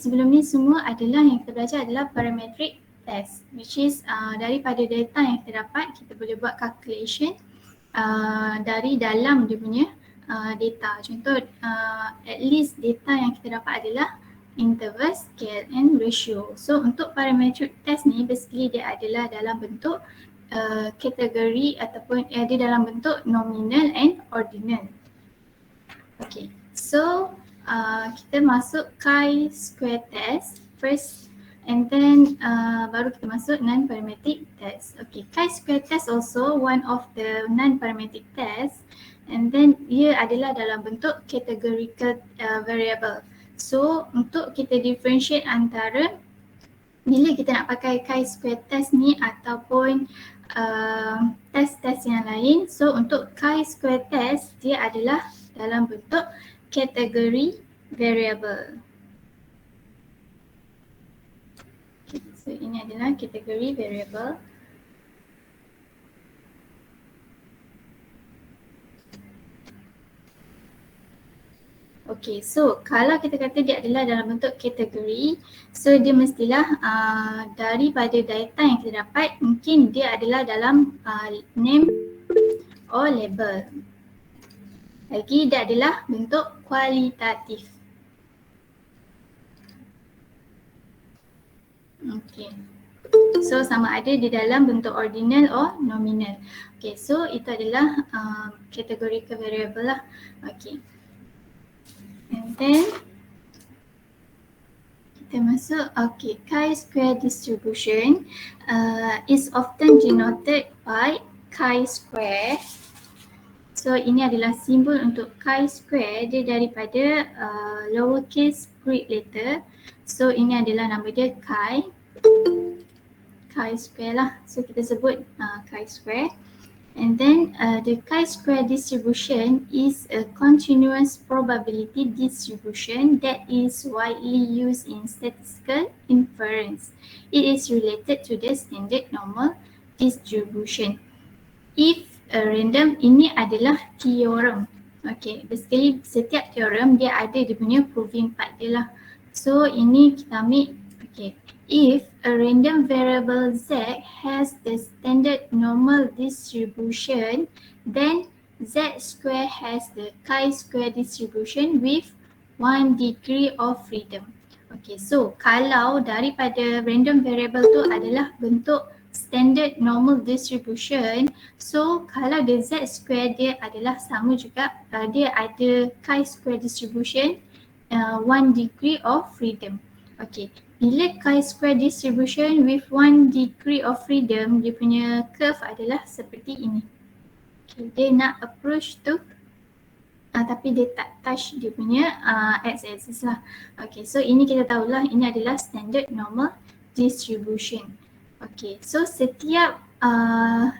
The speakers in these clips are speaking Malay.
sebelum ni semua adalah yang kita belajar adalah parametric test, which is daripada data yang kita dapat kita boleh buat calculation dari dalam dia punya data. Contoh at least data yang kita dapat adalah interval, scale and ratio. So untuk parametric test ni basically dia adalah dalam bentuk kategori ataupun dia dalam bentuk nominal and ordinal. Okay, so kita masuk chi-square test first and then baru kita masuk non-parametric test. Okay, chi-square test also one of the non-parametric test and then ia adalah dalam bentuk categorical variable. So untuk kita differentiate antara bila kita nak pakai chi-square test ni ataupun test-test yang lain. So untuk chi-square test dia adalah dalam bentuk kategori variable. Okay, so ini adalah kategori variable. Okay, so kalau kita kata dia adalah dalam bentuk kategori, so dia mestilah daripada data yang kita dapat mungkin dia adalah dalam name or label. Lagi dia adalah bentuk kualitatif. Okay. So sama ada di dalam bentuk ordinal or nominal. Okay, so itu adalah categorical variable lah. Okay. And then kita masuk, okay, chi-square distribution is often denoted by chi-square. So ini adalah simbol untuk chi-square, dia daripada lowercase Greek letter. So ini adalah nama dia chi-square lah. So kita sebut chi-square. And then the chi-square distribution is a continuous probability distribution that is widely used in statistical inference. It is related to the standard normal distribution. If a random, ini adalah teorem. Okay, basically setiap teorem dia ada dia punya proving part dia lah. So ini kita ambil, okay, if a random variable z has the standard normal distribution, then z square has the chi-square distribution with 1 degree of freedom. Okay, so kalau daripada random variable tu adalah bentuk standard normal distribution, so kalau the z square dia adalah sama juga, dia ada chi-square distribution 1 degree of freedom. Okay, bila chi-square distribution with 1 degree of freedom, dia punya curve adalah seperti ini. Okay, dia nak approach tu tapi dia tak touch dia punya x-axis lah. Okay, so ini kita tahulah ini adalah standard normal distribution. Okay, so setiap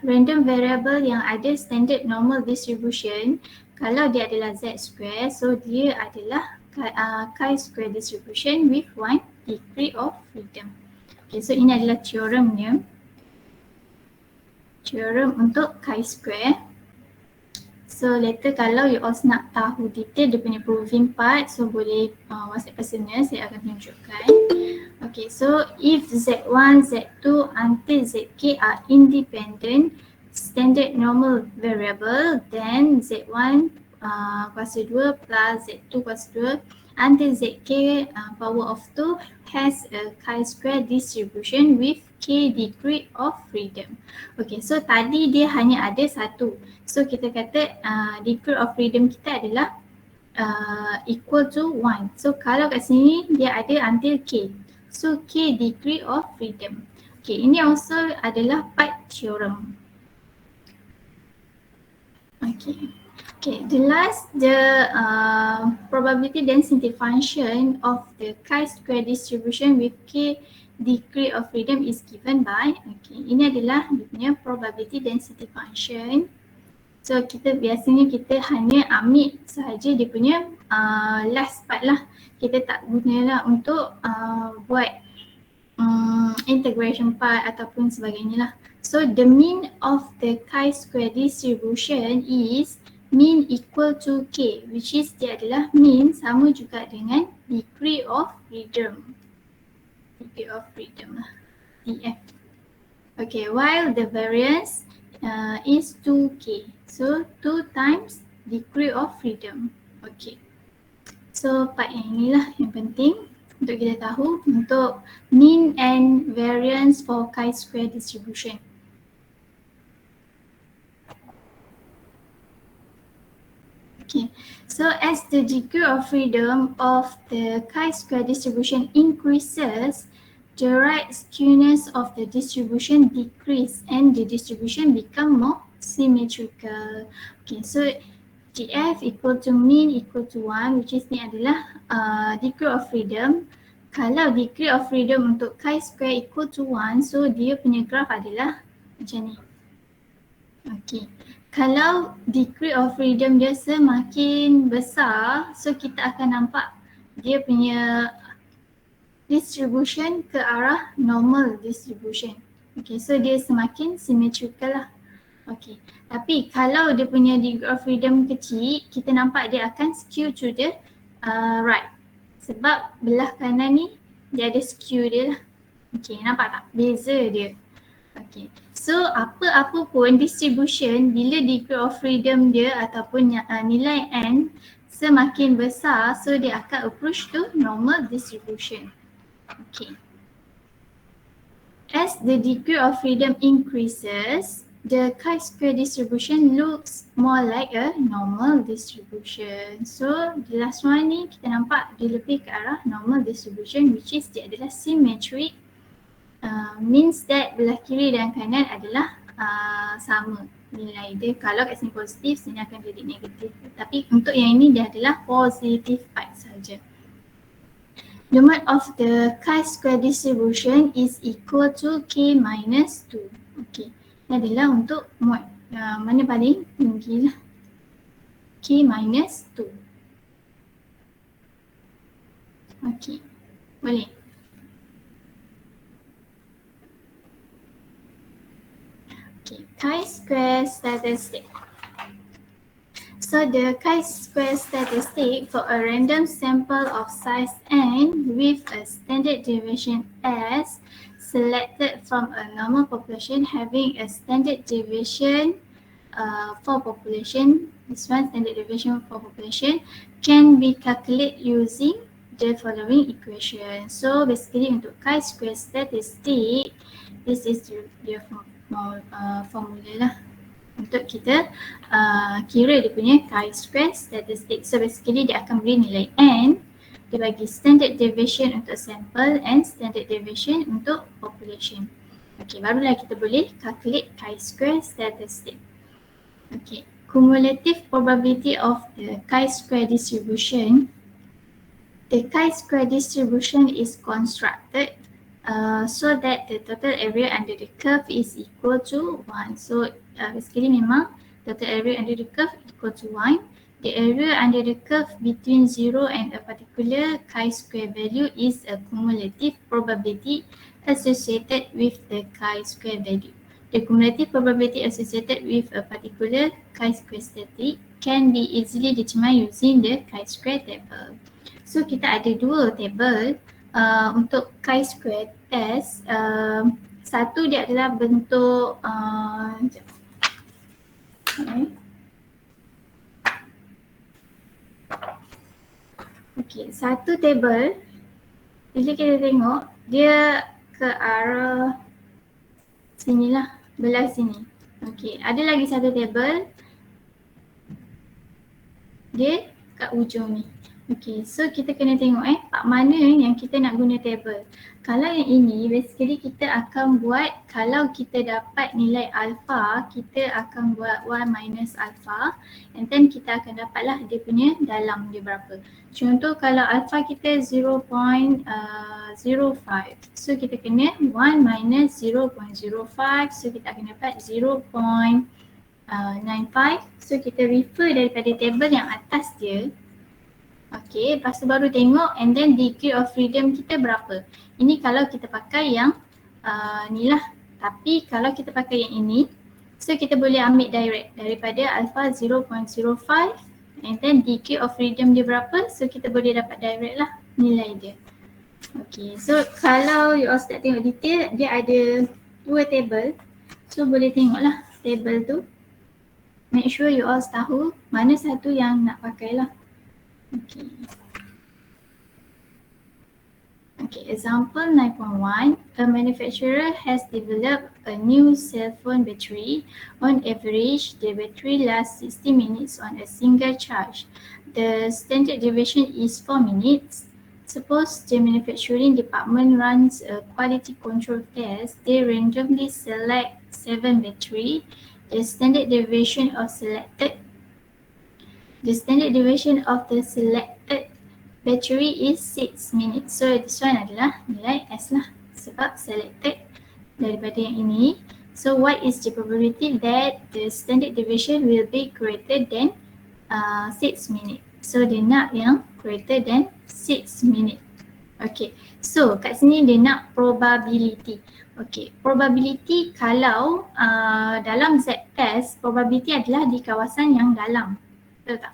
random variable yang ada standard normal distribution, kalau dia adalah z square, so dia adalah chi-square distribution with 1 degree of freedom. Okay, so ini adalah teoremnya. Teorem untuk chi-square. So later kalau you all nak tahu detail dia punya proving part, so boleh WhatsApp personal, saya akan tunjukkan. Okay, so if Z1, Z2 until Zk are independent standard normal variable, then Z1 kuasa 2 plus Z2 kuasa 2 until Zk power of 2 has a chi-square distribution with k degree of freedom. Okay, so tadi dia hanya ada satu. So kita kata degree of freedom kita adalah equal to 1. So kalau kat sini dia ada until k. So k degree of freedom. Okay, ini also adalah part theorem. Okay. Okay, the probability density function of the chi-square distribution with k degree of freedom is given by, okay, ini adalah dia punya probability density function. So biasanya kita hanya ambil sahaja dia punya last part lah. Kita tak gunalah untuk buat integration part ataupun sebagainya lah. So the mean of the chi-square distribution is mean equal to K, which is dia adalah mean sama juga dengan degree of freedom. Degree of freedom lah, DF. Okay, while the variance is 2K. So 2 times degree of freedom. Okay. So part yang inilah yang penting untuk kita tahu untuk mean and variance for chi-square distribution. Okay, so as the degree of freedom of the chi-square distribution increases, the right skewness of the distribution decrease and the distribution become more symmetrical. Okay, so GF equal to mean equal to 1, which is ni adalah degree of freedom. Kalau degree of freedom untuk chi-square equal to 1, so dia punya graph adalah macam ni. Okay. Kalau degree of freedom dia semakin besar, so kita akan nampak dia punya distribution ke arah normal distribution. Okay, so dia semakin symmetrical lah. Okay, tapi kalau dia punya degree of freedom kecil, kita nampak dia akan skew to the right. Sebab belah kanan ni dia ada skew dia lah. Okay, nampak tak? Beza dia. Okay, so apa-apa pun distribution bila degree of freedom dia ataupun nilai n semakin besar, so dia akan approach to normal distribution. Okay. As the degree of freedom increases, the chi-square distribution looks more like a normal distribution. So the last one ni kita nampak dia lebih ke arah normal distribution, which is dia adalah symmetric. Means that belah kiri dan kanan adalah sama nilai dia. Kalau kat sini positif, sini akan jadi negatif. Tapi untuk yang ini dia adalah positive part saja. The mode of the chi-square distribution is equal to K minus 2. Okay, ini adalah untuk mode mana paling tinggi lah. K minus 2. Okay, boleh. Chi-square statistic. So the chi-square statistic for a random sample of size n with a standard deviation S selected from a normal population having a standard deviation for population, this one standard deviation for population, can be calculated using the following equation. So basically untuk chi-square statistic, this is the formula lah untuk kita kira dia punya chi-square statistic. So basically dia akan beri nilai n, dia bagi standard deviation untuk sample and standard deviation untuk population. Okay, barulah kita boleh calculate chi-square statistic. Okay, cumulative probability of the chi-square distribution. The chi-square distribution is constructed so that the total area under the curve is equal to 1. So basically memang total area under the curve equal to 1. The area under the curve between 0 and a particular chi-square value is a cumulative probability associated with the chi-square value. The cumulative probability associated with a particular chi-square statistic can be easily determined using the chi-square table. So kita ada dua table untuk chi-square test. Satu dia adalah bentuk satu table bila kita tengok dia ke arah sinilah, belah sini. Ada lagi satu table dia kat ujung ni. So kita kena tengok part mana yang kita nak guna table. Kalau yang ini basically kita akan buat, kalau kita dapat nilai alpha, kita akan buat 1 minus alpha and then kita akan dapatlah dia punya dalam dia berapa. Contoh kalau alpha kita 0.05, so kita kena 1 minus 0.05, so kita akan dapat 0.95. So kita refer daripada table yang atas dia. Lepas tu baru tengok and then degree of freedom kita berapa. Ini kalau kita pakai yang ni lah. Tapi kalau kita pakai yang ini, So kita boleh ambil direct daripada alpha 0.05 and then degree of freedom dia berapa, so kita boleh dapat direct lah nilai dia. Okay, so kalau you all start tengok detail, dia ada 2 table. So boleh tengoklah table tu. Make sure you all tahu mana satu yang nak pakai lah. Okay. Okay, example 9.1. A manufacturer has developed a new cell phone battery. On average, the battery lasts 60 minutes on a single charge. The standard duration is 4 minutes. Suppose the manufacturing department runs a quality control test. They randomly select 7 battery. The standard deviation of the selected battery is 6 minutes. So this one adalah nilai S lah sebab selected daripada yang ini. So what is the probability that the standard deviation will be greater than 6 minutes? So dia nak yang greater than 6 minutes. Okay, so kat sini dia nak probability. Okay, probability kalau dalam Z-test, probability adalah di kawasan yang dalam. Betul tak?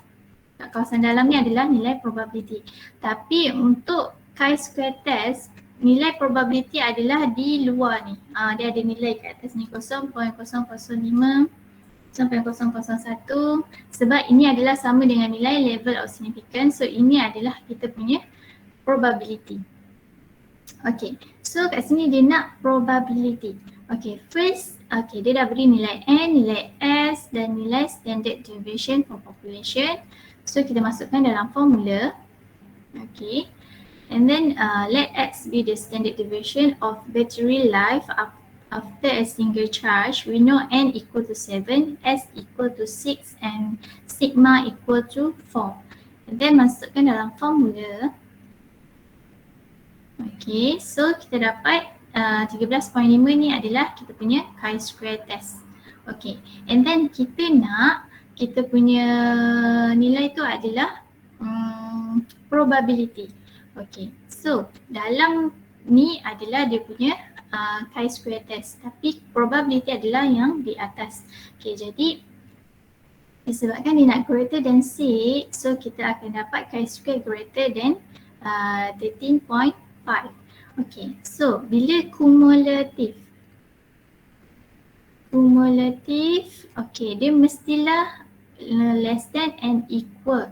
Kat kawasan dalam ni adalah nilai probability. Tapi untuk chi-square test, nilai probability adalah di luar ni. Dia ada nilai kat atas ni 0.005, 0.001 sebab ini adalah sama dengan nilai level of significance. So ini adalah kita punya probability. Okay, so kat sini dia nak probability. Okay, first, okay, dia dah beri nilai N, nilai S dan nilai standard deviation for population. So kita masukkan dalam formula. Okay, and then let X be the standard deviation of battery life after a single charge. We know N equal to 7, S equal to 6 and sigma equal to 4. And then masukkan dalam formula. Okay, so kita dapat 13.5 ni adalah kita punya chi-square test. Okay, and then kita nak kita punya nilai tu adalah probability. Okay, so dalam ni adalah dia punya chi-square test, tapi probability adalah yang di atas. Okay, jadi disebabkan dia nak greater than 6, so kita akan dapat chi-square greater than 13.5. Okay, so bila kumulatif, okay, dia mestilah less than and equal.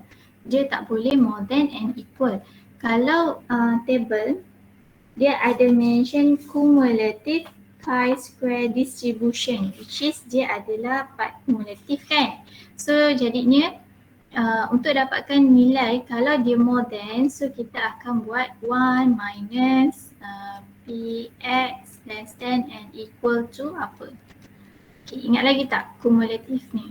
Dia tak boleh more than and equal. Kalau table, dia ada mention cumulative chi-square distribution, which is dia adalah part kumulatif kan. So jadinya untuk dapatkan nilai, kalau dia more than, so kita akan buat 1 minus px less than and equal to apa. Okay, ingat lagi tak kumulatif ni?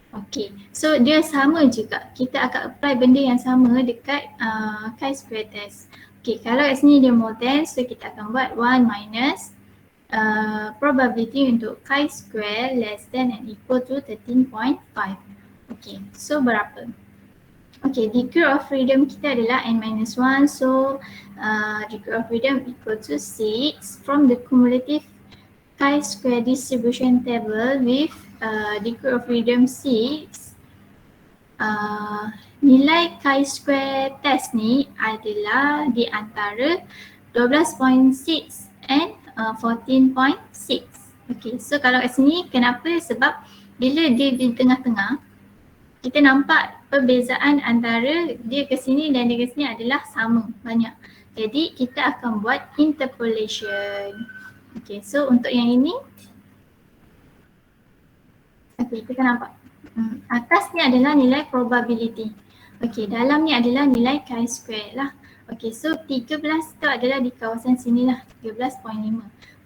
Okay, so dia sama juga. Kita akan apply benda yang sama dekat chi-square test. Okay, kalau kat sini dia more than, so kita akan buat 1 minus probability untuk chi-square less than and equal to 13.5. Okay, so berapa? Okay, degree of freedom kita adalah n-1, so degree of freedom equal to 6 from the cumulative chi-square distribution table with degree of freedom 6. Nilai chi-square test ni adalah di antara 12.6 and 14.6. Okay, so kalau kat sini kenapa? Sebab bila dia di tengah-tengah, kita nampak perbezaan antara dia ke sini dan dia ke sini adalah sama banyak. Jadi kita akan buat interpolation. Okay, so untuk yang ini, okay, kita nampak atas ni adalah nilai probability. Okay, dalam ni adalah nilai chi-square lah. Okay, so 13 tu adalah di kawasan sini lah, 13.5.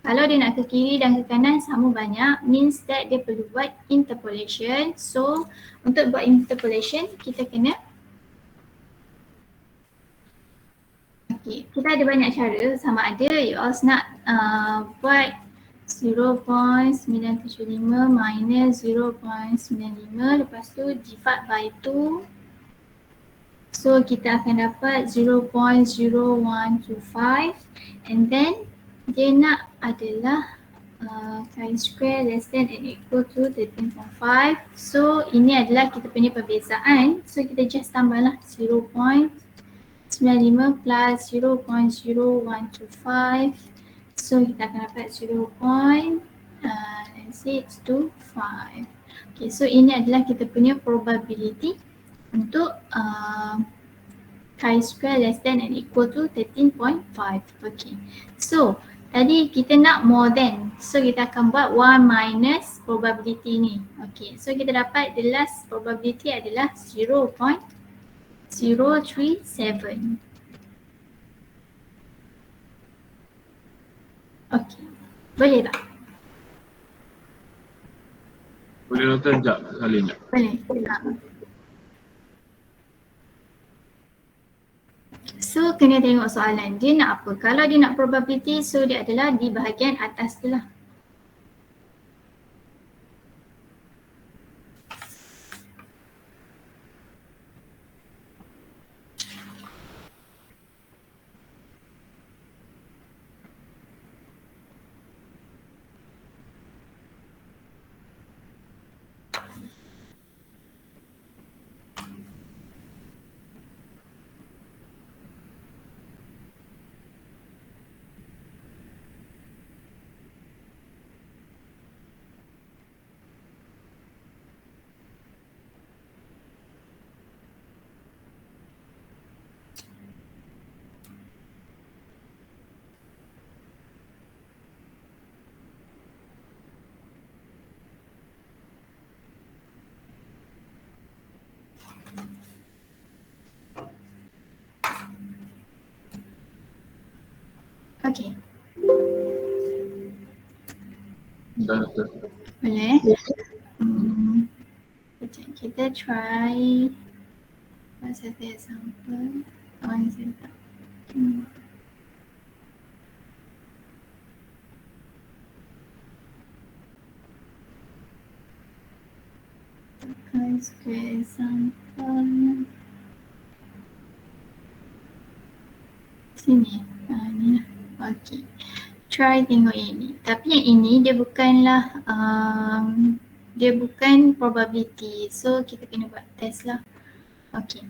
Kalau dia nak ke kiri dan ke kanan sama banyak, means that dia perlu buat interpolation. So untuk buat interpolation, kita kena, okay, kita ada banyak cara. Sama ada you all nak buat 0.975 minus 0.95, lepas tu divide by 2. So kita akan dapat 0.0125 and then dia nak adalah chi square less than and equal to 13.5. So ini adalah kita punya perbezaan. So kita just tambahlah 0.95 plus 0.0125. So kita akan dapat 0.625. Okay, so ini adalah kita punya probability untuk chi square less than and equal to 13.5. Okay, so tadi kita nak more than, so kita akan buat 1 minus probability ni. Okay, so kita dapat the last probability adalah 0.037. Okay, boleh tak? Boleh nonton sekejap sekali tak? Boleh. So kena tengok soalan dia nak apa. Kalau dia nak probability, so dia adalah di bahagian atas tu lah. Okay. Dah nonton. Boleh? Sekejap, kita try satu example. One example. Square example. Sini. Ni lah. Okay. Try tengok yang ini. Tapi yang ini dia bukanlah dia bukan probability. So kita kena buat test lah. Okay.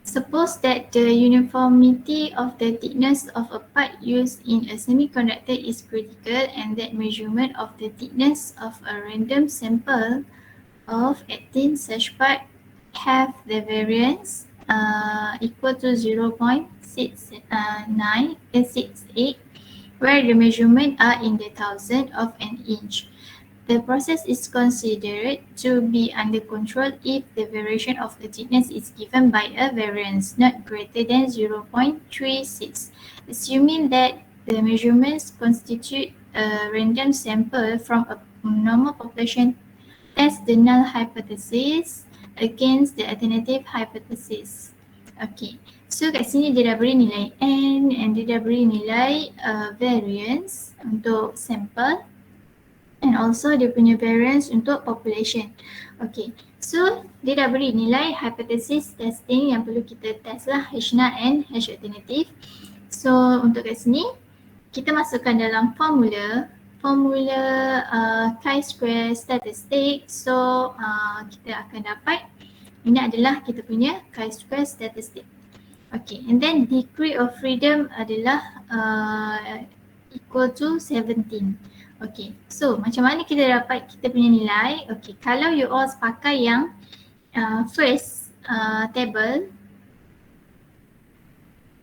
Suppose that the uniformity of the thickness of a part used in a semiconductor is critical and that measurement of the thickness of a random sample of 18 such part have the variance equal to 0.6968 where the measurement are in the thousand of an inch. The process is considered to be under control if the variation of the thickness is given by a variance not greater than 0.36. Assuming that the measurements constitute a random sample from a normal population, test the null hypothesis against the alternative hypothesis. Okay, so kat sini dia dah beri nilai n and dia dah beri nilai variance untuk sample and also dia punya variance untuk population. Okay, so dia dah beri nilai hypothesis testing yang perlu kita test lah, H0 and H alternative. So untuk kat sini kita masukkan dalam formula chi square statistic. So kita akan dapat ini adalah kita punya chi square statistic. Okay, and then degree of freedom adalah equal to 17. Okay, so macam mana kita dapat kita punya nilai? Okay, kalau you all pakai yang first table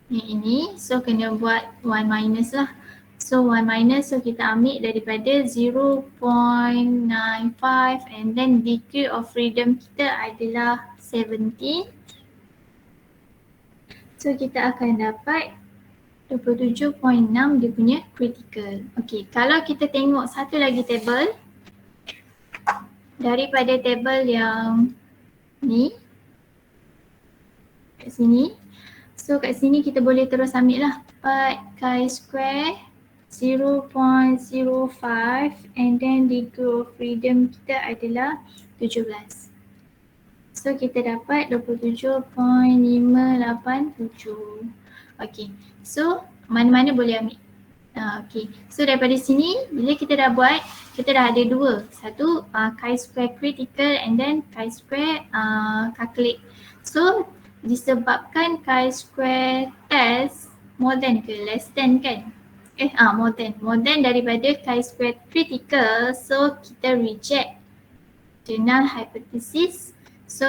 yang ini, so kena buat 1 minus lah. So 1 minus, so kita ambil daripada 0.95 and then degree of freedom kita adalah 17. So kita akan dapat 27.6 dia punya critical. Okay, kalau kita tengok satu lagi table daripada table yang ni kat sini. So kat sini kita boleh terus ambil lah 4 chi square 0.05 and then degree of freedom kita adalah 17. So kita dapat 27.587. Okay, so mana-mana boleh ambil. Okay, so daripada sini bila kita dah buat, kita dah ada dua. Satu chi-square critical and then chi-square calculate. So disebabkan chi-square test more than ke less than kan? More than daripada chi-square critical, so kita reject the null hypothesis. So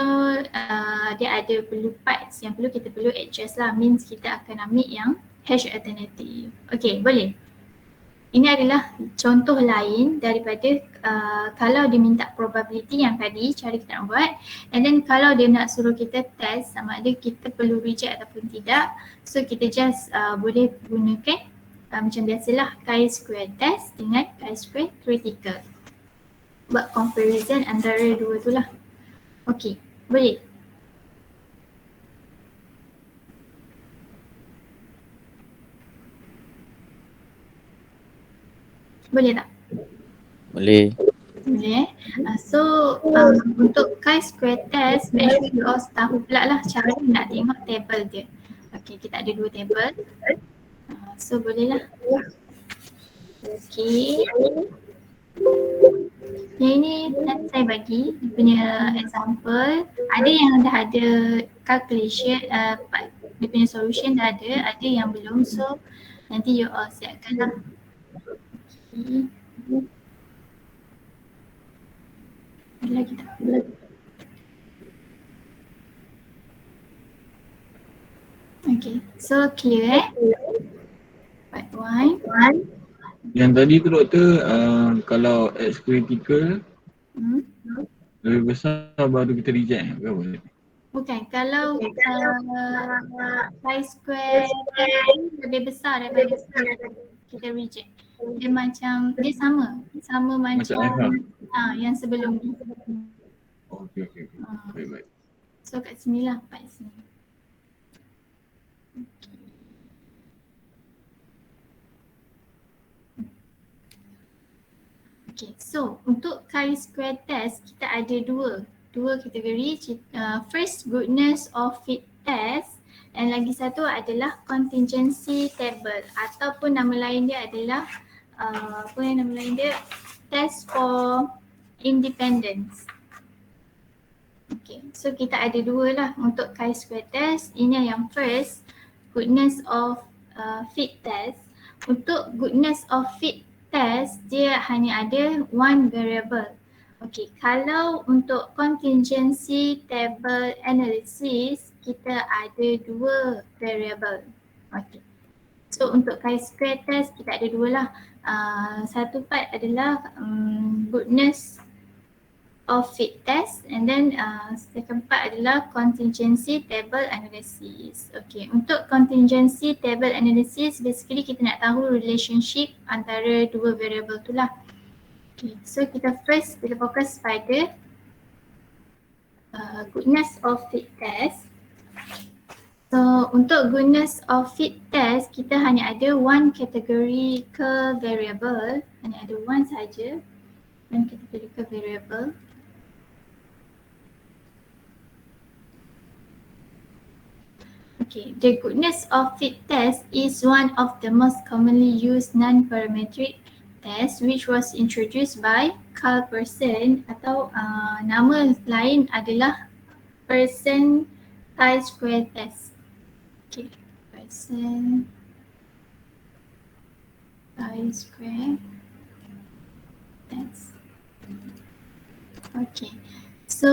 dia ada perlu parts yang kita perlu adjust lah, means kita akan ambil yang hash alternative. Okay, boleh. Ini adalah contoh lain daripada kalau dia minta probability yang tadi, cara kita nak buat. And then kalau dia nak suruh kita test sama ada kita perlu reject ataupun tidak. So kita just boleh gunakan macam biasalah chi-square test dengan chi-square critical. Buat comparison antara dua tu lah. Okay, boleh. Boleh tak? Boleh. Boleh. So untuk chi-square test, make sure you all tahu pula lah cara nak tengok table dia. Okay, kita ada dua table. So boleh lah. Okay. Yang ini nanti saya bagi dia punya example. Ada yang dah ada calculation, dia punya solution dah ada yang belum. So nanti you all siapkan lah. Okay. Ada lagi tak? Okay, so clear part 1. Yang tadi tu doktor, kalau X critical lebih besar baru kita reject ke apa? Bukan, kalau chi-square lebih besar daripada kita reject. Dia macam, dia sama macam yang sebelum ni. Okay. Baik. So kat sini lah, part sini. Okay, so untuk chi-square test kita ada dua kategori. First, goodness of fit test, dan lagi satu adalah contingency table ataupun nama lain dia adalah test for independence. Okay, so kita ada dua lah untuk chi-square test. Ini yang first, goodness of fit test. Untuk goodness of fit test, dia hanya ada one variable. Okay, kalau untuk contingency table analysis, kita ada dua variable. Okay, so untuk chi-square test kita ada dua lah. Satu part adalah goodness of fit test, and then second part adalah contingency table analysis. Okay, untuk contingency table analysis basically kita nak tahu relationship antara dua variable tu lah. Okay, so kita fokus pada goodness of fit test. So untuk goodness of fit test kita hanya ada one categorical variable, hanya ada one saja, one categorical variable. Okay, the goodness of fit test is one of the most commonly used non-parametric test which was introduced by Carl Pearson, atau nama lain adalah Pearson chi-square test. Okay, Pearson chi-square test. Okay, so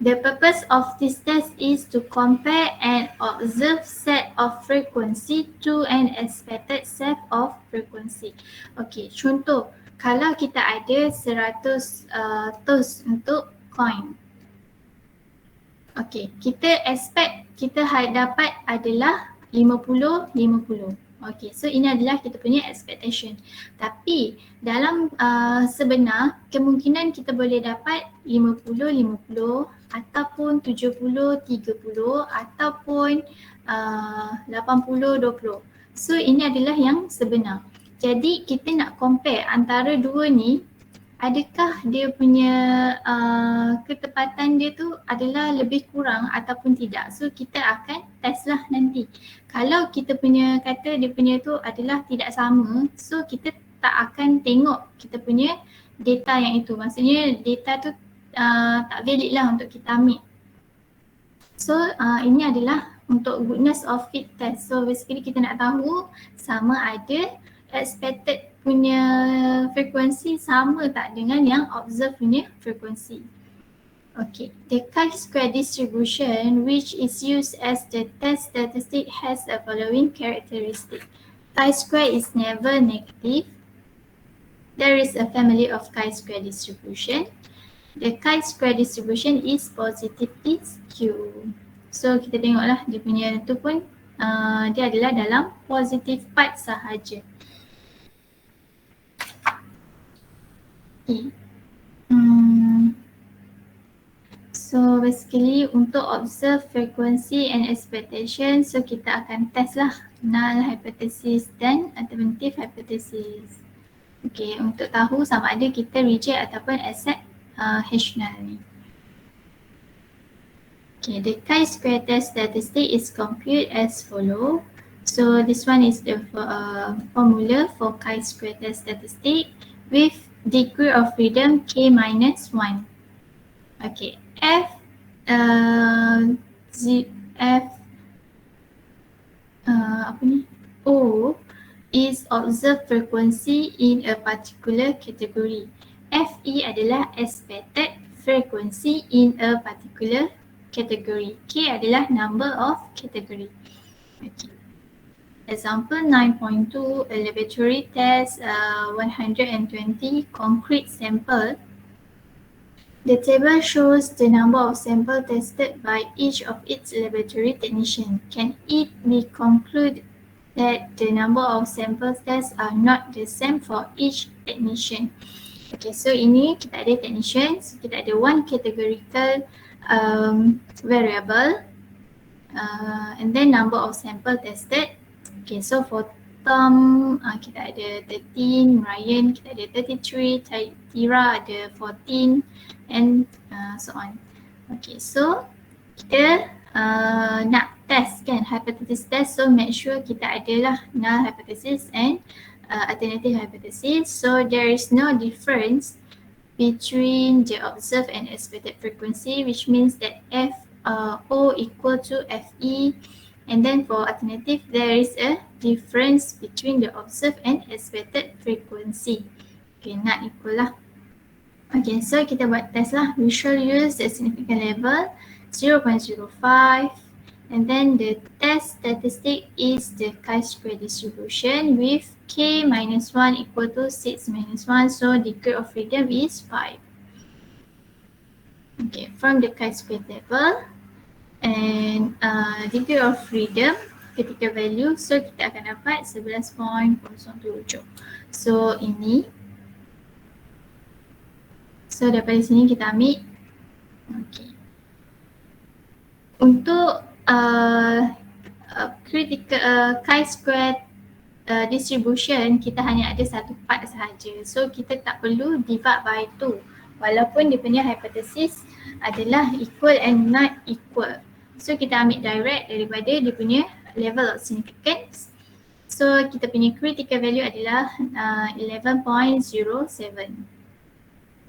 the purpose of this test is to compare an observed set of frequency to an expected set of frequency. Okay, contoh, kalau kita ada 100 toast untuk coin. Okay, kita expect kita dapat adalah 50. Okay, so ini adalah kita punya expectation. Tapi dalam sebenar, kemungkinan kita boleh dapat 50-50 ataupun 70-30 ataupun 80-20. So ini adalah yang sebenar. Jadi kita nak compare antara dua ni, adakah dia punya ketepatan dia tu adalah lebih kurang ataupun tidak. So kita akan test lah nanti. Kalau kita punya kata dia punya tu adalah tidak sama, so kita tak akan tengok kita punya data yang itu. Maksudnya data tu tak valid lah untuk kita ambil. So ini adalah untuk goodness of fit test. So basically kita nak tahu sama ada expected punya frekuensi sama tak dengan yang observe punya frekuensi. Okay, the chi-square distribution which is used as the test statistic has the following characteristic. Chi-square is never negative. There is a family of chi-square distribution. The chi-square distribution is positively skewed. So kita tengoklah dia punya tu pun dia adalah dalam positive part sahaja. Okay. So basically untuk observe frequency and expectation, so kita akan test lah null hypothesis dan alternative hypothesis. Okay, untuk tahu sama ada kita reject ataupun accept H null ni. Okay, the chi-square test statistic is computed as follow. So this one is the formula for chi-square test statistic with degree of freedom k minus 1. Okay, O is observed frequency in a particular category. FE adalah expected frequency in a particular category. K adalah number of category. Okay. Example 9.2, a laboratory test 120 concrete sample. The table shows the number of samples tested by each of its laboratory technicians. Can it be concluded that the number of samples tests are not the same for each technician? Okay, so ini kita ada technicians, kita ada one categorical variable and then number of sample tested. Okay, so for Tom kita ada 13, Ryan kita ada 33, Tira ada 14 and so on. Okay, so kita nak test kan, hypothesis test, so make sure kita adalah null hypothesis and alternative hypothesis. So there is no difference between the observed and expected frequency, which means that O equal to FE. And then for alternative, there is a difference between the observed and expected frequency. Okay, not equal lah. Okay, so kita buat test lah. We shall use the significant level 0.05 and then the test statistic is the chi-square distribution with k minus 1 equal to 6 minus 1, so degree of freedom is 5. Okay, from the chi-square table and degree of freedom ketika value, so kita akan dapat 11.07. So ini, so daripada sini kita ambil. Okay, untuk critical chi-square distribution kita hanya ada satu part sahaja, so kita tak perlu divide by 2 walaupun dia punya hypothesis adalah equal and not equal. So kita ambil direct daripada dia punya level of significance. So kita punya critical value adalah 11.07.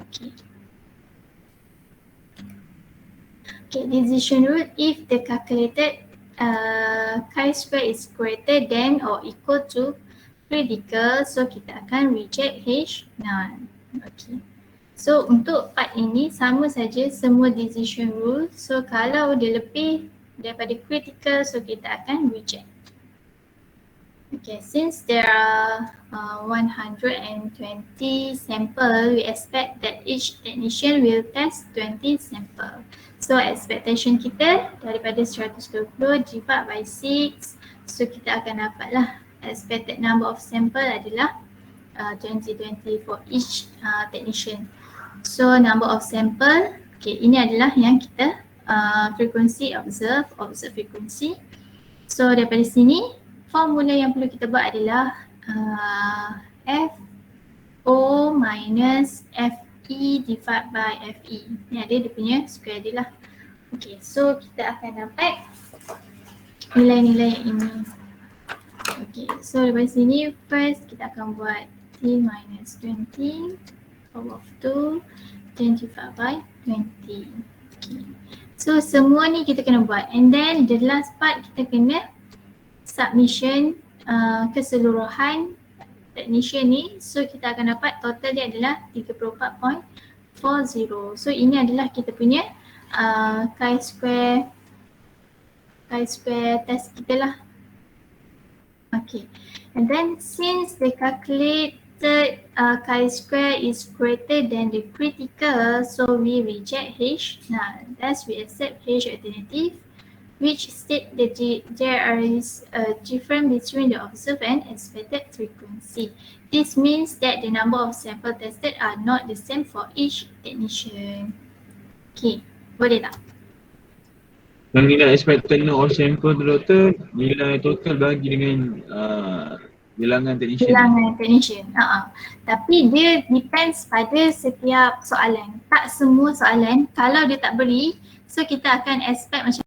Okay. Okay, decision rule, if the calculated chi-square is greater than or equal to critical, so kita akan reject H null. Okay. So untuk part ini sama saja semua decision rule. So kalau dia lebih daripada critical, so kita akan reject. Okay, since there are 120 sample, we expect that each technician will test 20 sample. So expectation kita daripada 120 divide by 6, so kita akan dapatlah expected number of sample adalah 20 for each technician. So number of sample, okay, ini adalah yang kita frequency observe frequency. So daripada sini formula yang perlu kita buat adalah F O minus FE divided by FE. Ni ada dia punya square dia lah. Okay, so kita akan dapat nilai-nilai yang ini. Okay, so dari sini first kita akan buat T minus 20 power of 2 then divided by 20. Okay. So semua ni kita kena buat, and then the last part kita kena submission keseluruhan technician ni. So kita akan dapat total dia adalah 34.40. So ini adalah kita punya chi-square test kita lah. Okay, and then since the calculated chi-square is greater than the critical, so we reject H. Now, thus we accept H alternative, which state that there is a difference between the observed and expected frequency. This means that the number of samples tested are not the same for each technician. Okay, boleh tak? Yang nilai expected of sample tu doktor, nilai total bagi dengan bilangan technician. Bilangan technician. Tapi dia depends pada setiap soalan. Tak semua soalan, kalau dia tak beri, so kita akan expect macam